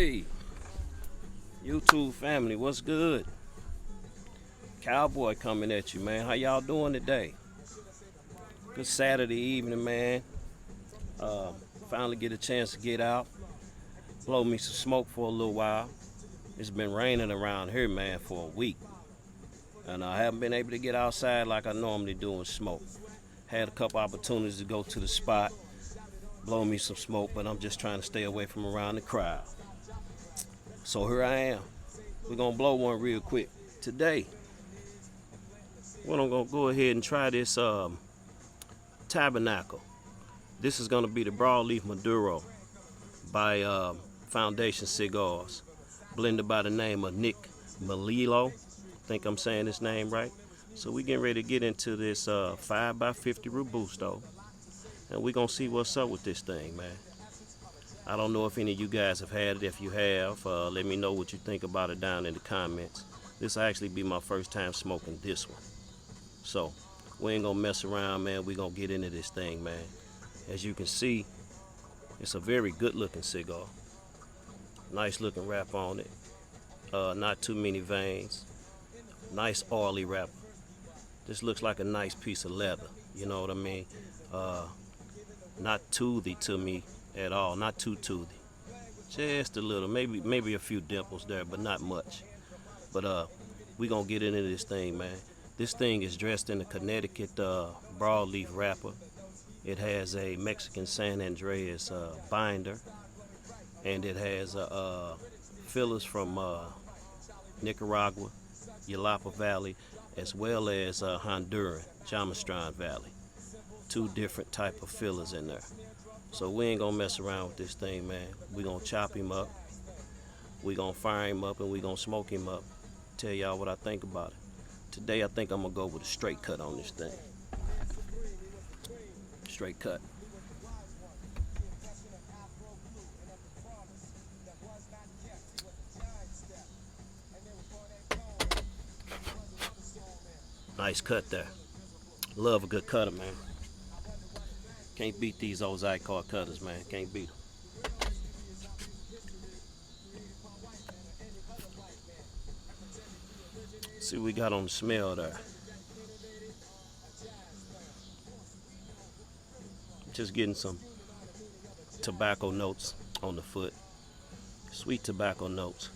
Hey, YouTube family, what's good? Cowboy coming at you, man. How y'all doing today? Good Saturday evening, man. Uh, Finally get a chance to get out, blow me some smoke for a little while. It's been raining around here, man, for a week, and I haven't been able to get outside like I normally do and smoke. Had a couple opportunities to go to the spot, blow me some smoke, but I'm just trying to stay away from around the crowd. So here I am. We're gonna blow one real quick today. We're gonna go ahead and try this Tabernacle. This is gonna be the Broadleaf Maduro by Foundation Cigars, blended by the name of Nick Melillo. I think I'm saying his name right. So we getting ready to get into this 5x50 Robusto, and we're gonna see what's up with this thing, man. I don't know if any of you guys have had it. If you have, let me know what you think about it down in the comments. This will actually be my first time smoking this one. So we ain't gonna mess around, man. We gonna get into this thing, man. As you can see, it's a very good looking cigar. Nice looking wrap on it. Not too many veins. Nice oily wrapper. This looks like a nice piece of leather. You know what I mean? Not toothy to me at all. Not too toothy. Just a little. Maybe a few dimples there, but not much. But we gonna get into this thing, man. This thing is dressed in a Connecticut broadleaf wrapper. It has a Mexican San Andreas binder, and it has fillers from Nicaragua, Yalapa Valley, as well as Honduran, Jamastran Valley. Two different type of fillers in there. So we ain't gonna mess around with this thing, man. We gonna chop him up, we gonna fire him up, and we gonna smoke him up. Tell y'all what I think about it. Today I think I'm gonna go with a straight cut on this thing. Straight cut. Nice cut there. Love a good cutter, man. Can't beat these old Zycar cutters, man. Can't beat them. See what we got on the smell there. Just getting some tobacco notes on the foot. Sweet tobacco notes.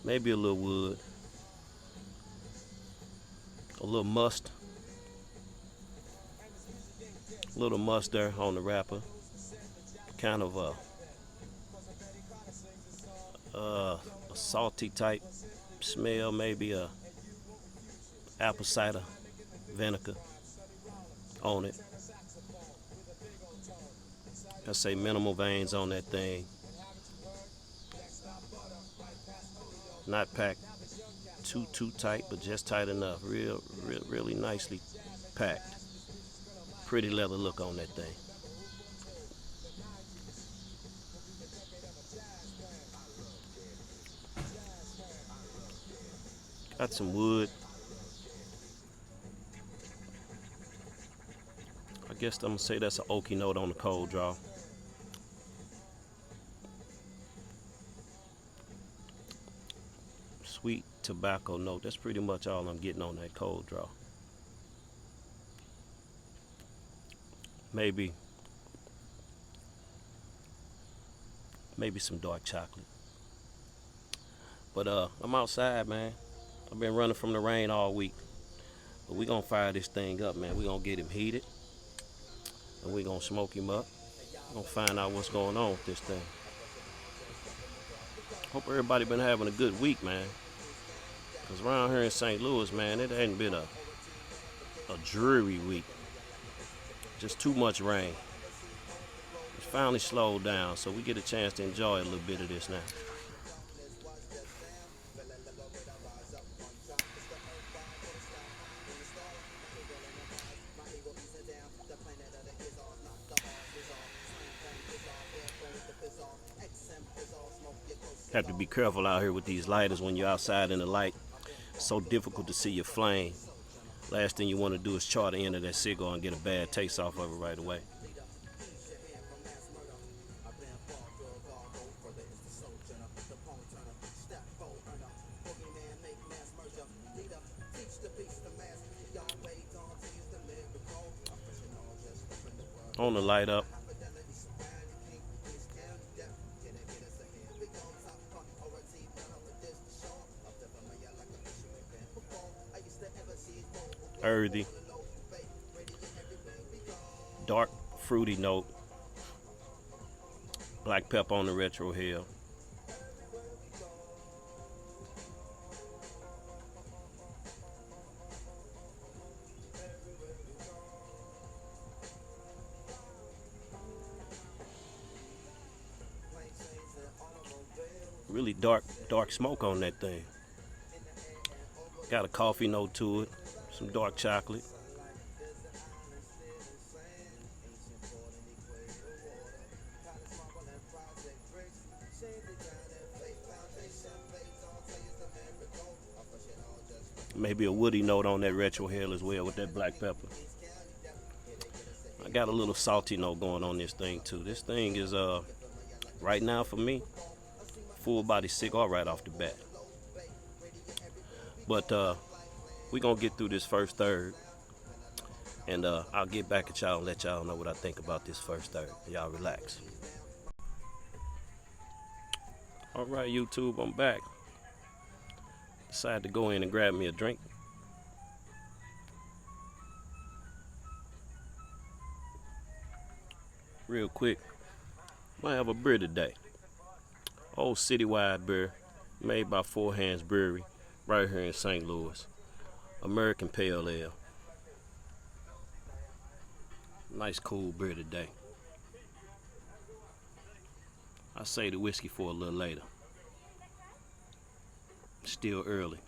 Maybe a little wood. A little must. A little must there on the wrapper. Kind of a salty type smell, maybe a apple cider vinegar on it. I say minimal veins on that thing. Not packed too tight, but just tight enough. Really nicely packed. Pretty leather look on that thing. Got some wood. I guess I'm gonna say that's an oaky note on the cold draw. Sweet tobacco note. That's pretty much all I'm getting on that cold draw. Maybe some dark chocolate. But I'm outside, man. I've been running from the rain all week. But we gonna fire this thing up, man. We gonna get him heated, and we gonna smoke him up. We gonna find out what's going on with this thing. Hope everybody been having a good week, man. Cause around here in St. Louis, man, it hadn't been a dreary week. Just too much rain. It's finally slowed down, so we get a chance to enjoy a little bit of this now. Have to be careful out here with these lighters when you're outside in the light. It's so difficult to see your flame. Last thing you want to do is char the end of that cigar and get a bad taste off of it right away. on the light up. Earthy, dark fruity note, black pepper on the retro hill. Really dark smoke on that thing. Got a coffee note to it, some dark chocolate. Maybe a woody note on that retro hill as well with that black pepper. I got a little salty note going on this thing too. This thing is right now for me, full body cigar right off the bat. But we're gonna get through this first third, and I'll get back at y'all and let y'all know what I think about this first third. Y'all relax. All right, YouTube, I'm back. Decided to go in and grab me a drink. Real quick, might have a beer today. Old citywide beer, made by Four Hands Brewery, right here in St. Louis. American Pale Ale. Nice cool beer today. I say the whiskey for a little later. Still early.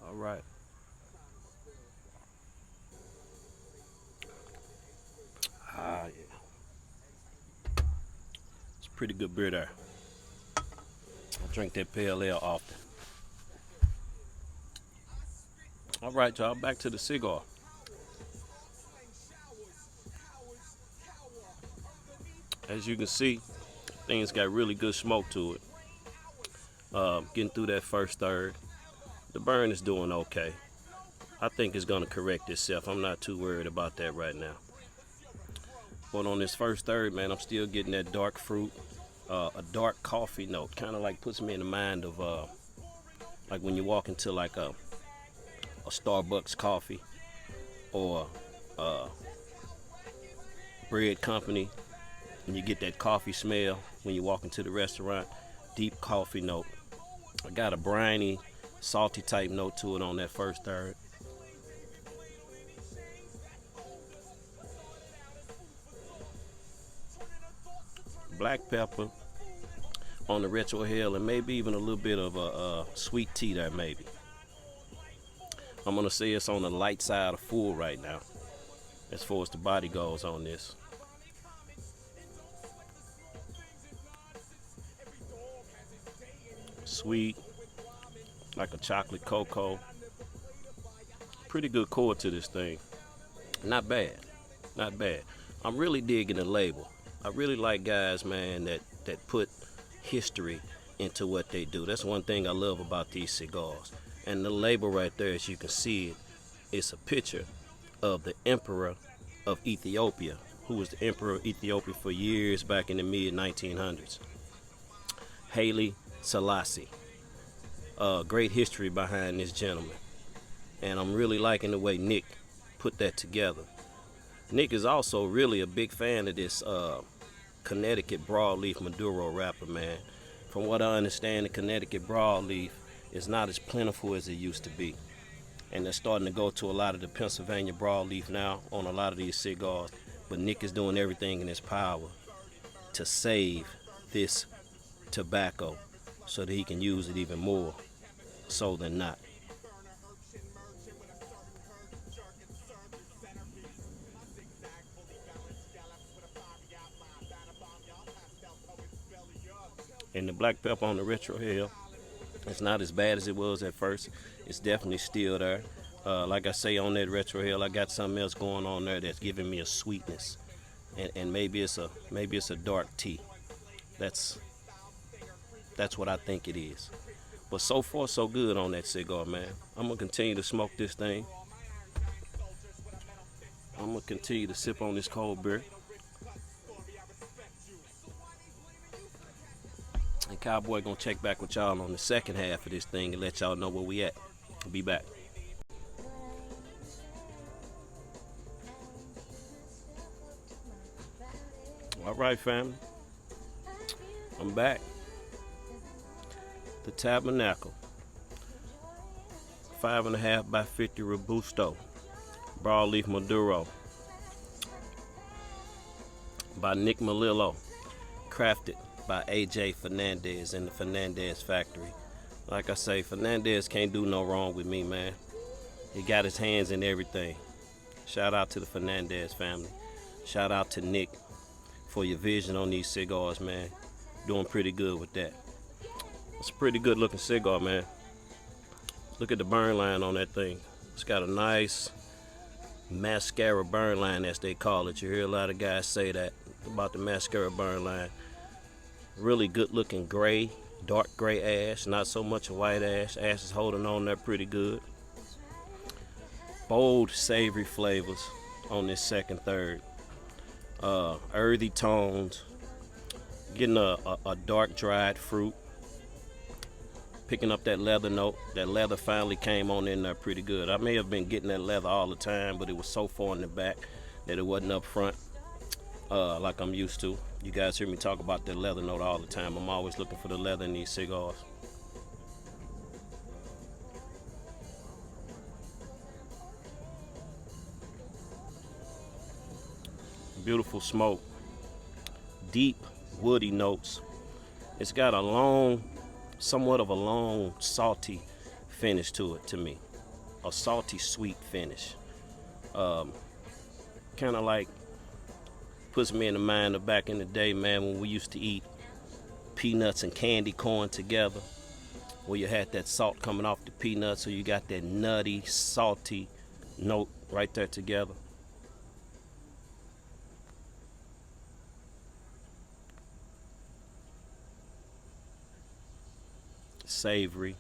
All right. Ah, yeah. It's pretty good beer there. I drink that pale ale often. All right, y'all, back to the cigar. As you can see, things got really good smoke to it. Getting through that first third. The burn is doing okay. I think it's gonna correct itself. I'm not too worried about that right now. But on this first third, man, I'm still getting that dark fruit, a dark coffee note. Kind of like puts me in the mind of like when you walk into like a Starbucks coffee or bread company, and you get that coffee smell when you walk into the restaurant. Deep coffee note. I got a briny, salty type note to it on that first third. Black pepper on the retro hill, and maybe even a little bit of a sweet tea there maybe. I'm gonna say it's on the light side of full right now as far as the body goes on this. Sweet, like a chocolate cocoa. Pretty good core to this thing. Not bad, not bad. I'm really digging the label. I really like guys, man, that put history into what they do. That's one thing I love about these cigars. And the label right there, as you can see it, it's a picture of the Emperor of Ethiopia, who was the Emperor of Ethiopia for years back in the mid-1900s. Haile Selassie. Great history behind this gentleman. And I'm really liking the way Nick put that together. Nick is also really a big fan of this Connecticut Broadleaf Maduro wrapper, man. From what I understand, the Connecticut Broadleaf is not as plentiful as it used to be. And they're starting to go to a lot of the Pennsylvania Broadleaf now on a lot of these cigars. But Nick is doing everything in his power to save this tobacco so that he can use it even more so than not. And the black pepper on the retro hill, it's not as bad as it was at first. It's definitely still there. Like I say, on that retro hill, I got something else going on there that's giving me a sweetness, and maybe it's a dark tea. That's That's what I think it is. But so far, so good on that cigar, man. I'm gonna continue to smoke this thing. I'm gonna continue to sip on this cold beer. And Cowboy gonna check back with y'all on the second half of this thing and let y'all know where we at. Be back. All right, family. I'm back. The Tabernacle. 5.5 by 50 Robusto. Broadleaf Maduro. By Nick Melillo. Crafted by AJ Fernandez in the Fernandez factory. Like I say, Fernandez can't do no wrong with me, man. He got his hands in everything. Shout out to the Fernandez family. Shout out to Nick for your vision on these cigars, man. Doing pretty good with that. It's a pretty good looking cigar, man. Look at the burn line on that thing. It's got a nice mascara burn line, as they call it. You hear a lot of guys say that about the mascara burn line. Really good looking gray, dark gray ash, not so much a white ash. Ash is holding on there pretty good. Bold, savory flavors on this second third. Earthy tones. Getting a dark dried fruit. Picking up that leather note. That leather finally came on in there pretty good. I may have been getting that leather all the time, but it was so far in the back that it wasn't up front like I'm used to. You guys hear me talk about that leather note all the time. I'm always looking for the leather in these cigars. Beautiful smoke. Deep woody notes. It's got a long, somewhat of a long, salty finish to it to me. A salty, sweet finish. Kind of like puts me in the mind of back in the day, man, when we used to eat peanuts and candy corn together, where you had that salt coming off the peanuts, so you got that nutty, salty note right there together. Savory.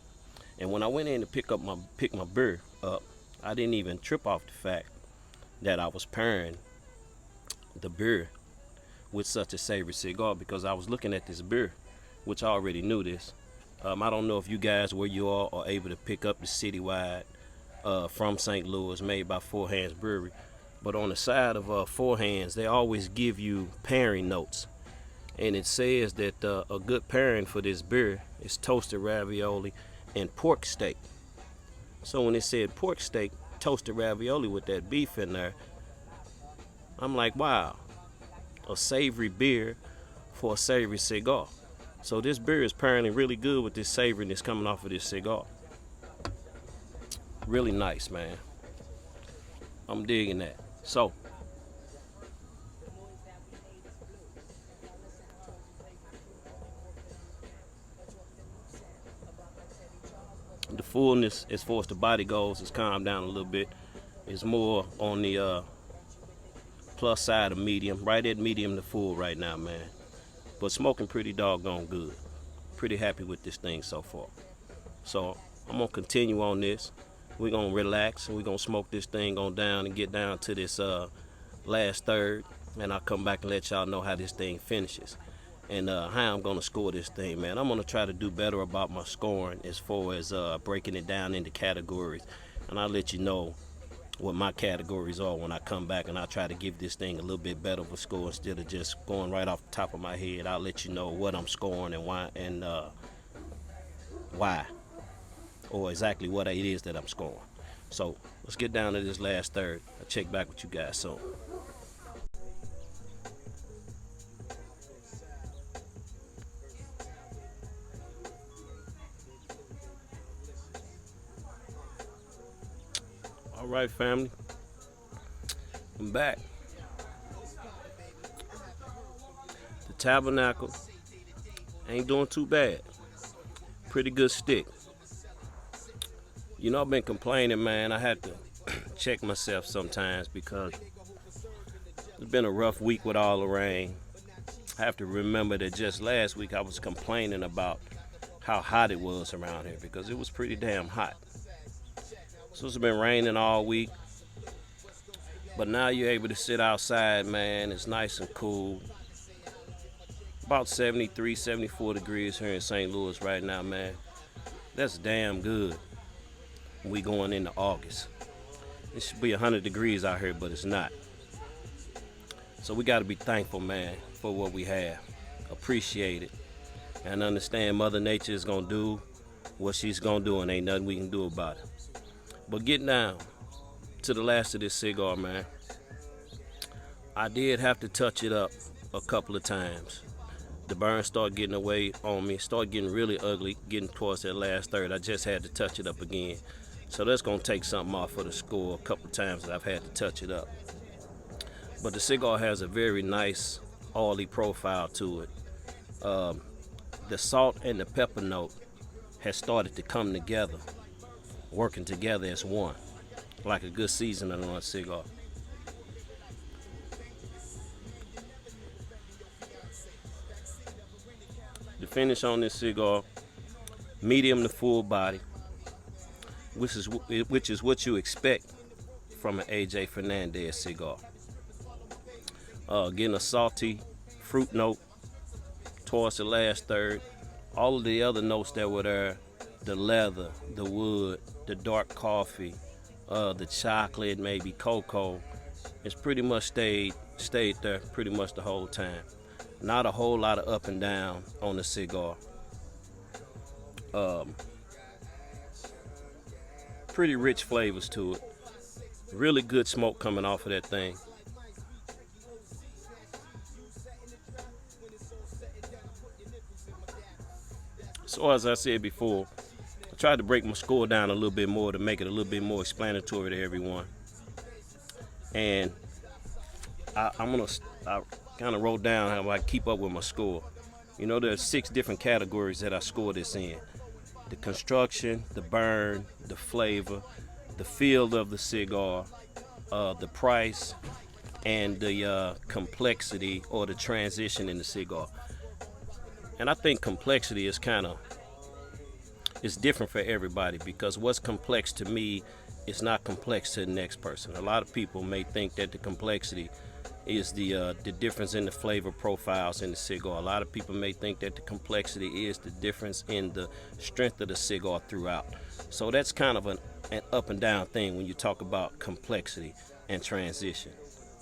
And when I went in to pick my beer up, I didn't even trip off the fact that I was pairing the beer with such a savory cigar, because I was looking at this beer, which I already knew this. I don't know if you guys where you are able to pick up the citywide from St. Louis, made by Four Hands Brewery, but on the side of Four Hands, they always give you pairing notes. And it says that a good pairing for this beer is toasted ravioli and pork steak. So when it said pork steak, toasted ravioli with that beef in there, I'm like, wow, a savory beer for a savory cigar. So this beer is pairing really good with this savoriness coming off of this cigar. Really nice, man. I'm digging that. So the fullness, as far as the body goes, has calmed down a little bit. It's more on the plus side of medium, right at medium to full right now, man. But smoking pretty doggone good. Pretty happy with this thing so far. So I'm gonna continue on this. We're gonna relax and we're gonna smoke this thing on down and get down to this last third, and I'll come back and let y'all know how this thing finishes and how I'm gonna score this thing, man. I'm gonna try to do better about my scoring as far as breaking it down into categories, and I'll let you know what my categories are when I come back, and I'll try to give this thing a little bit better of a score instead of just going right off the top of my head. I'll let you know what I'm scoring and why, or exactly what it is that I'm scoring. So let's get down to this last third. I'll check back with you guys soon. All right, family, I'm back. The Tabernacle ain't doing too bad. Pretty good stick. You know, I've been complaining, man. I had to check myself sometimes because it's been a rough week with all the rain. I have to remember that just last week I was complaining about how hot it was around here, because it was pretty damn hot. So it's been raining all week, but now you're able to sit outside, man. It's nice and cool. About 73, 74 degrees here in St. Louis right now, man. That's damn good. We going into August. It should be 100 degrees out here, but it's not. So we got to be thankful, man, for what we have. Appreciate it. And understand Mother Nature is going to do what she's going to do, and ain't nothing we can do about it. But getting down to the last of this cigar, man, I did have to touch it up a couple of times. The burn started getting away on me, started getting really ugly, getting towards that last third. I just had to touch it up again. So that's going to take something off for the score a couple of times that I've had to touch it up. But the cigar has a very nice oily profile to it. The salt and the pepper note has started to come together, working together as one, like a good seasoning on a cigar. The finish on this cigar, medium to full body, which is what you expect from an AJ Fernandez cigar. Getting a salty fruit note towards the last third. All of the other notes that were there, the leather, the wood, the dark coffee, the chocolate, maybe cocoa, it's pretty much stayed there pretty much the whole time. Not a whole lot of up and down on the cigar. Pretty rich flavors to it. Really good smoke coming off of that thing. So as I said before, I tried to break my score down a little bit more to make it a little bit more explanatory to everyone. And I kind of wrote down how I keep up with my score. You know, there's 6 different categories that I score this in. The construction, the burn, the flavor, the feel of the cigar, the price, and the complexity or the transition in the cigar. And I think complexity is it's different for everybody, because what's complex to me is not complex to the next person. A lot of people may think that the complexity is the difference in the flavor profiles in the cigar. A lot of people may think that the complexity is the difference in the strength of the cigar throughout. So that's kind of an up and down thing when you talk about complexity and transition.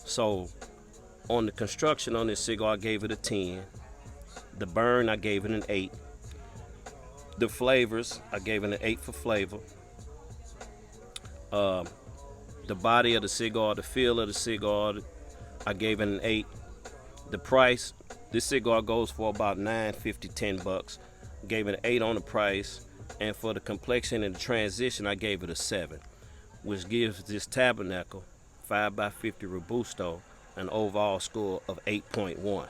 So on the construction on this cigar, I gave it a 10. The burn, I gave it an 8. The flavors, I gave it an 8 for flavor. The body of the cigar, the feel of the cigar, I gave it an 8. The price, this cigar goes for about $9.50, $10. Gave it an 8 on the price. And for the complexion and the transition, I gave it a 7, which gives this Tabernacle 5x50 Robusto an overall score of 8.1.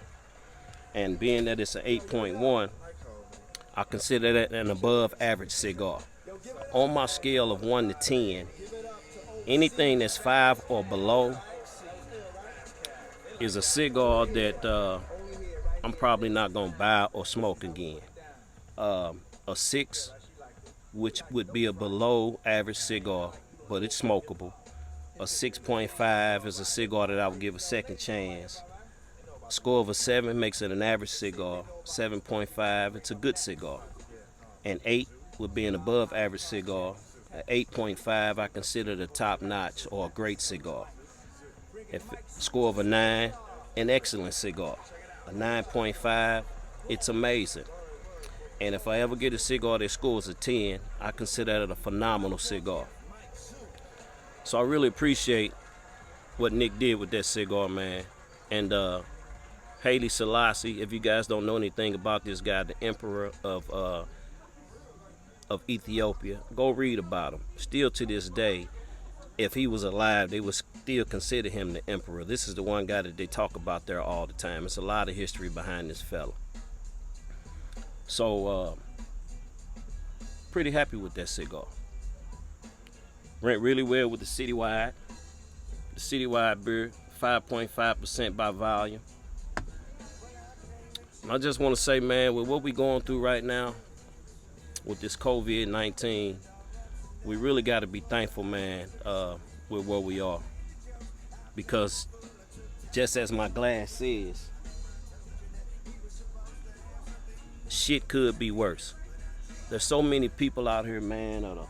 And being that it's an 8.1, I consider that an above average cigar. On my scale of 1 to 10, anything that's 5 or below is a cigar that I'm probably not going to buy or smoke again. A 6, which would be a below average cigar, but it's smokable. A 6.5 is a cigar that I would give a second chance. A score of a 7 makes it an average cigar. 7.5, it's a good cigar. And 8 would be an above average cigar. An 8.5, I consider the top notch or a great cigar. If score of a 9, an excellent cigar. A 9.5, it's amazing. And if I ever get a cigar that scores a 10, I consider that a phenomenal cigar. So I really appreciate what Nick did with that cigar, man. And Haile Selassie, if you guys don't know anything about this guy, the Emperor of Ethiopia, go read about him. Still to this day, if he was alive, they would still consider him the Emperor. This is the one guy that they talk about there all the time. It's a lot of history behind this fella. So, pretty happy with that cigar. Went really well with the Citywide. The Citywide beer, 5.5% by volume. And I just want to say, man, with what we going through right now, with this COVID-19, we really got to be thankful, man, with where we are. Because just as my glass says, shit could be worse. There's so many people out here, man, that are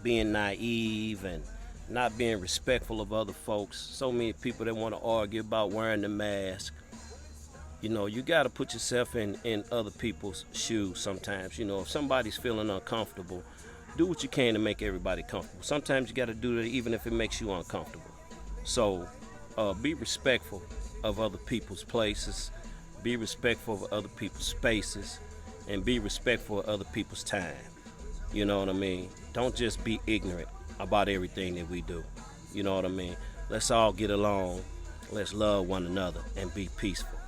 being naive and not being respectful of other folks. So many people that want to argue about wearing the mask. You know, you got to put yourself in other people's shoes sometimes. You know, if somebody's feeling uncomfortable, do what you can to make everybody comfortable. Sometimes you got to do it even if it makes you uncomfortable. So be respectful of other people's places, be respectful of other people's spaces, and be respectful of other people's time. You know what I mean? Don't just be ignorant about everything that we do. You know what I mean? Let's all get along. Let's love one another and be peaceful.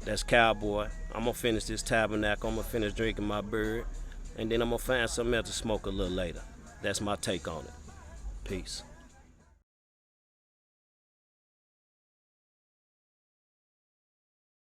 That's Cowboy. I'm going to finish this Tabernacle. I'm going to finish drinking my beer. And then I'm going to find something else to smoke a little later. That's my take on it. Peace.